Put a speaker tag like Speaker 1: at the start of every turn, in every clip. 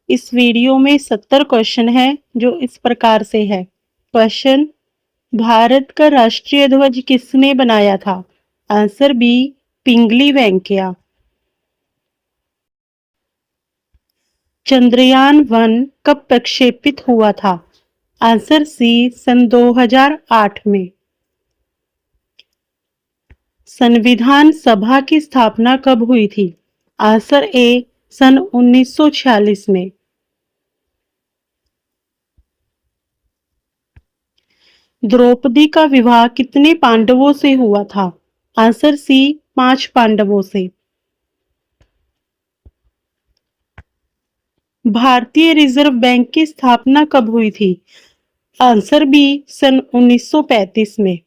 Speaker 1: इस वीडियो में 70 क्वेश्चन है जो इस प्रकार से है। क्वेश्चन, भारत का राष्ट्रीय ध्वज किसने बनाया था? आंसर बी, पिंगली वेंकैया। चंद्रयान 1 कब प्रक्षेपित हुआ था? आंसर सी, सन 2008 में। संविधान सभा की स्थापना कब हुई थी? आंसर ए, सन 1946 में। द्रौपदी का विवाह कितने पांडवों से हुआ था? आंसर सी, 5 पांडवों से। भारतीय रिजर्व बैंक की स्थापना कब हुई थी? आंसर बी, सन 1935 में।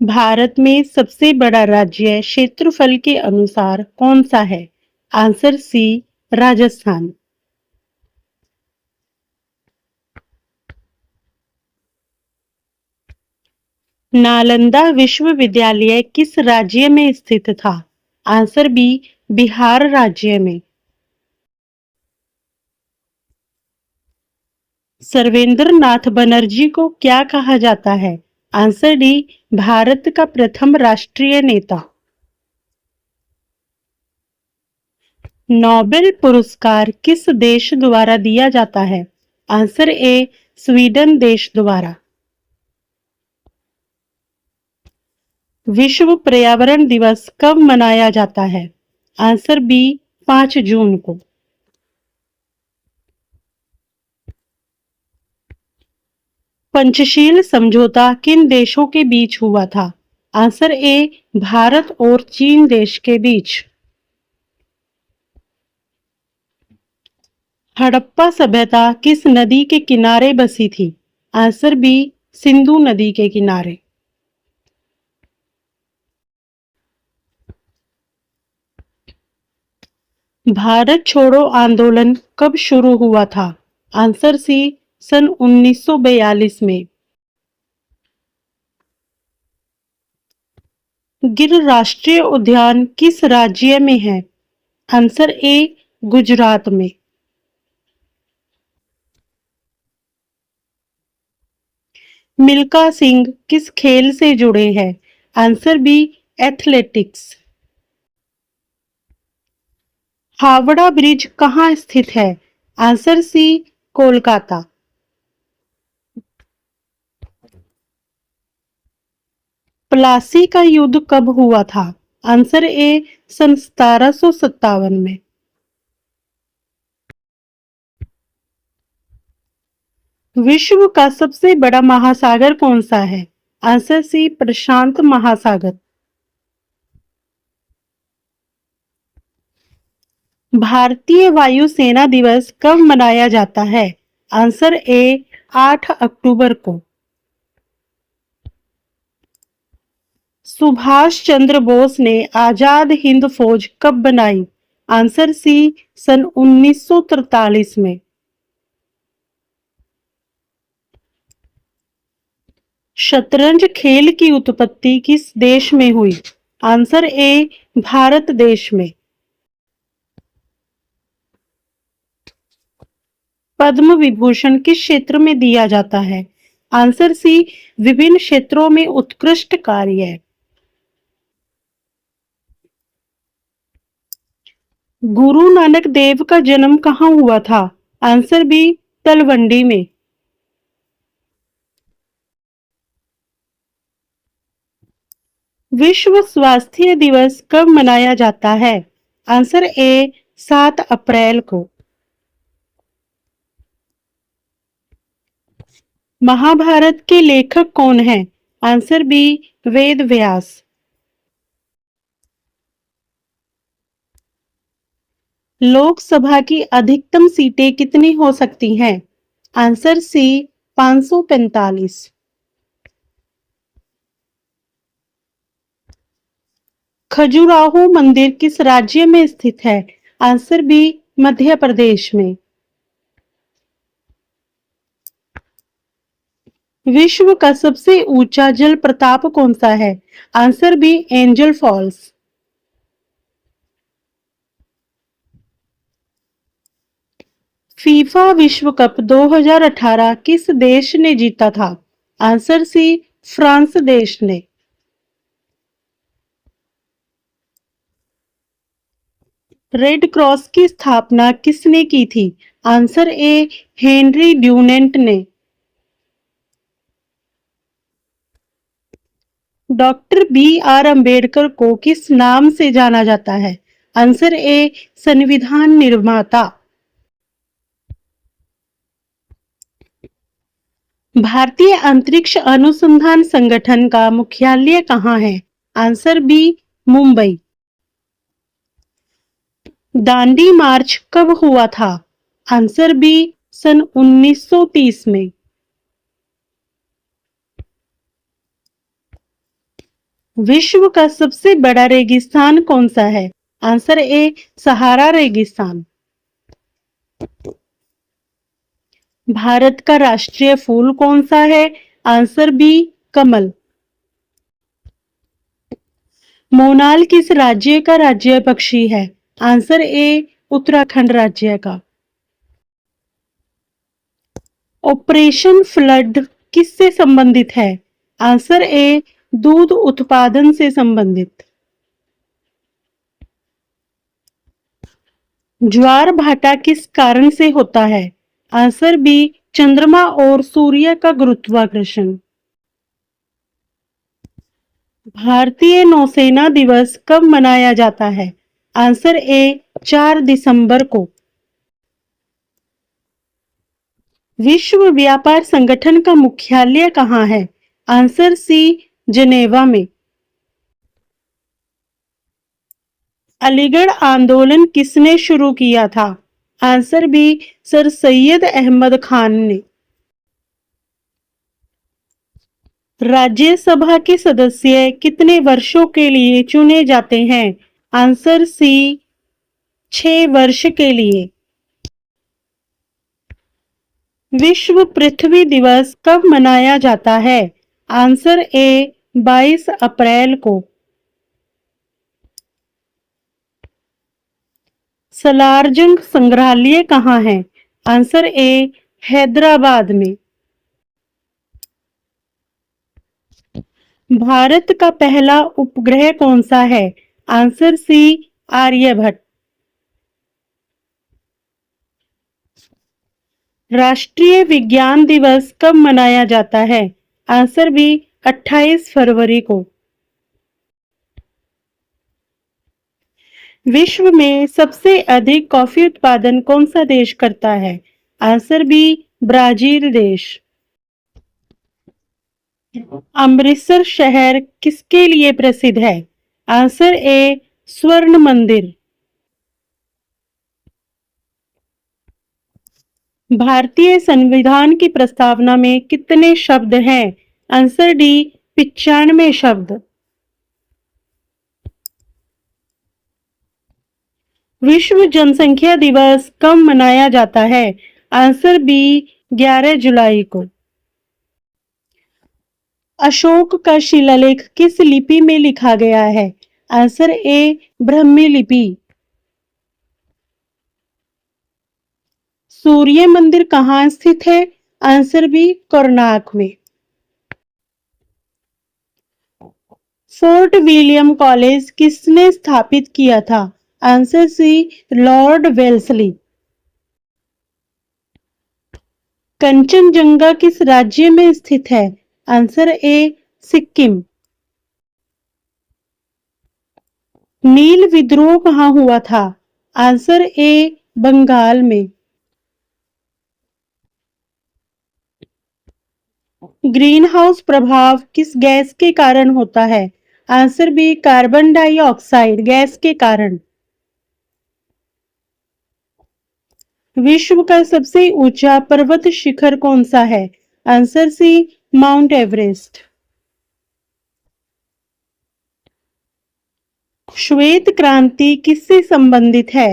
Speaker 1: भारत में सबसे बड़ा राज्य क्षेत्रफल के अनुसार कौन सा है? आंसर सी, राजस्थान। नालंदा विश्वविद्यालय किस राज्य में स्थित था? आंसर बी, बिहार राज्य में। सर्वेंद्र नाथ बनर्जी को क्या कहा जाता है? आंसर डी, भारत का प्रथम राष्ट्रीय नेता। नोबेल पुरस्कार किस देश द्वारा दिया जाता है? आंसर ए, स्वीडन देश द्वारा। विश्व पर्यावरण दिवस कब मनाया जाता है? आंसर बी, 5 जून को। पंचशील समझौता किन देशों के बीच हुआ था? आंसर ए, भारत और चीन देश के बीच। हड़प्पा सभ्यता किस नदी के किनारे बसी थी? आंसर बी, सिंधु नदी के किनारे। भारत छोड़ो आंदोलन कब शुरू हुआ था? आंसर सी, सन 1942 में। गिर राष्ट्रीय उद्यान किस राज्य में है? आंसर ए, गुजरात में। मिल्खा सिंह किस खेल से जुड़े हैं? Answer B, athletics. Howrah Bridge कहाँ स्थित है? आंसर सी, कोलकाता। प्लासी का युद्ध कब हुआ था? आंसर ए, सन 1757 में। विश्व का सबसे बड़ा महासागर कौन सा है? आंसर सी, प्रशांत महासागर। भारतीय वायुसेना दिवस कब मनाया जाता है? आंसर ए, 8 अक्टूबर को। सुभाष चंद्र बोस ने आजाद हिंद फौज कब बनाई? आंसर सी, सन 1943 में। शतरंज खेल की उत्पत्ति किस देश में हुई? आंसर ए, भारत देश में। पद्म विभूषण किस क्षेत्र में दिया जाता है? आंसर सी, विभिन्न क्षेत्रों में उत्कृष्ट कार्य। गुरु नानक देव का जन्म कहाँ हुआ था? आंसर बी, तलवंडी में। विश्व स्वास्थ्य दिवस कब मनाया जाता है? आंसर ए, 7 अप्रैल को। महाभारत के लेखक कौन हैं? Answer B, Ved Vyas. लोकसभा की अधिकतम सीटें कितनी हो सकती हैं? Answer C, 545। खजुराहो मंदिर किस राज्य में स्थित है? आंसर बी, मध्य प्रदेश में। विश्व का सबसे ऊंचा जल प्रपात कौन सा है? Answer B, Angel Falls. FIFA विश्व कप 2018 किस देश ने जीता था? आंसर सी, फ्रांस देश ने। रेड क्रॉस की स्थापना किसने की थी? आंसर ए, हेनरी ड्यूनेंट ने। डॉक्टर बी आर अंबेडकर को किस नाम से जाना जाता है? आंसर ए, संविधान निर्माता। भारतीय अंतरिक्ष अनुसंधान संगठन का मुख्यालय कहाँ है? Answer B, Mumbai. Dandi March कब हुआ था? आंसर बी, सन 1930 में। विश्व का सबसे बड़ा रेगिस्तान कौन सा है? आंसर ए, सहारा रेगिस्तान। भारत का राष्ट्रीय फूल कौन सा है? आंसर बी, कमल। मोनाल किस राज्य का राज्य पक्षी है? आंसर ए, उत्तराखंड राज्य का। ऑपरेशन फ्लड किससे संबंधित है? आंसर ए, दूध उत्पादन से संबंधित। ज्वार भाटा किस कारण से होता है? आंसर बी, चंद्रमा और सूर्य का गुरुत्वाकर्षण। भारतीय नौसेना दिवस कब मनाया जाता है? आंसर ए, 4 दिसंबर को। विश्व व्यापार संगठन का मुख्यालय कहाँ है? आंसर सी, जिनेवा में। अलीगढ़ आंदोलन किसने शुरू किया था? Answer B, Sir Syed Ahmad Khan ने। राज्यसभा के सदस्य कितने वर्षों के लिए चुने जाते हैं? आंसर सी, 6 वर्ष के लिए। विश्व पृथ्वी दिवस कब मनाया जाता है? आंसर ए, 22 अप्रैल को। सलारजंग संग्रहालय कहाँ है? आंसर ए, हैदराबाद में। भारत का पहला उपग्रह कौन सा है? Answer C, Aryabhata. राष्ट्रीय विज्ञान दिवस कब मनाया जाता है? आंसर बी, 28 फरवरी को। विश्व में सबसे अधिक कॉफी उत्पादन कौन सा देश करता है? आंसर बी, ब्राजील देश। अमृतसर शहर किसके लिए प्रसिद्ध है? आंसर ए, स्वर्ण मंदिर। भारतीय संविधान की प्रस्तावना में कितने शब्द हैं? आंसर डी, 95 शब्द। विश्व जनसंख्या दिवस कब मनाया जाता है? आंसर बी, 11 जुलाई को। अशोक का शिलालेख किस लिपि में लिखा गया है? आंसर ए, ब्राह्मी लिपि। सूर्य मंदिर कहाँ स्थित है? आंसर बी, कोणार्क में। फोर्ट विलियम कॉलेज किसने स्थापित किया था? Answer C, Lord Wellesley. Kanchenjunga किस राज्य में स्थित है? Answer A, Sikkim. नील विद्रोह कहाँ हुआ था? आंसर ए, बंगाल में। ग्रीन हाउस प्रभाव किस गैस के कारण होता है? Answer B, carbon dioxide gas के कारण। विश्व का सबसे ऊंचा पर्वत शिखर कौन सा है? Answer C, Mount Everest. श्वेत क्रांति किससे संबंधित है?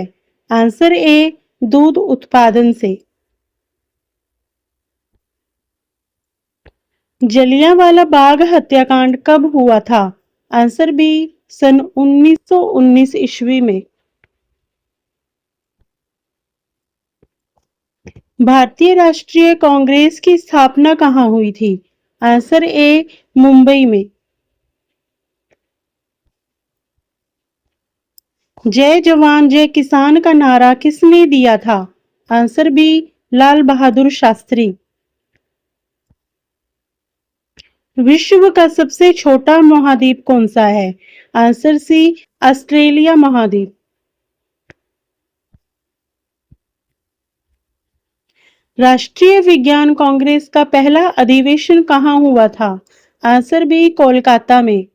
Speaker 1: आंसर ए, दूध उत्पादन से। जलियांवाला बाग हत्याकांड कब हुआ था? आंसर बी, सन 1919 ईस्वी में। भारतीय राष्ट्रीय कांग्रेस की स्थापना कहाँ हुई थी? आंसर ए मुंबई में। जय जवान जय किसान का नारा किसने दिया था? Answer B Lal Bahadur Shastri. विश्व का सबसे छोटा महाद्वीप कौन सा है? आंसर सी ऑस्ट्रेलिया महाद्वीप। राष्ट्रीय विज्ञान कांग्रेस का पहला अधिवेशन कहाँ हुआ था? आंसर बी कोलकाता में।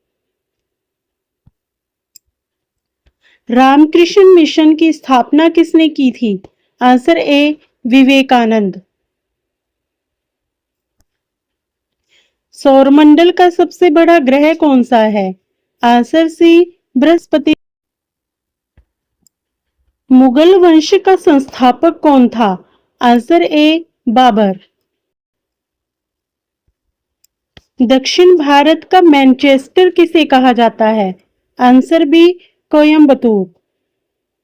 Speaker 1: रामकृष्ण मिशन की स्थापना किसने की थी? Answer A Vivekananda. सौरमंडल का सबसे बड़ा ग्रह कौन सा है? आंसर सी बृहस्पति। मुगल वंश का संस्थापक कौन था? Answer A Babur. दक्षिण भारत का मैनचेस्टर किसे कहा जाता है? Answer B Coimbatore.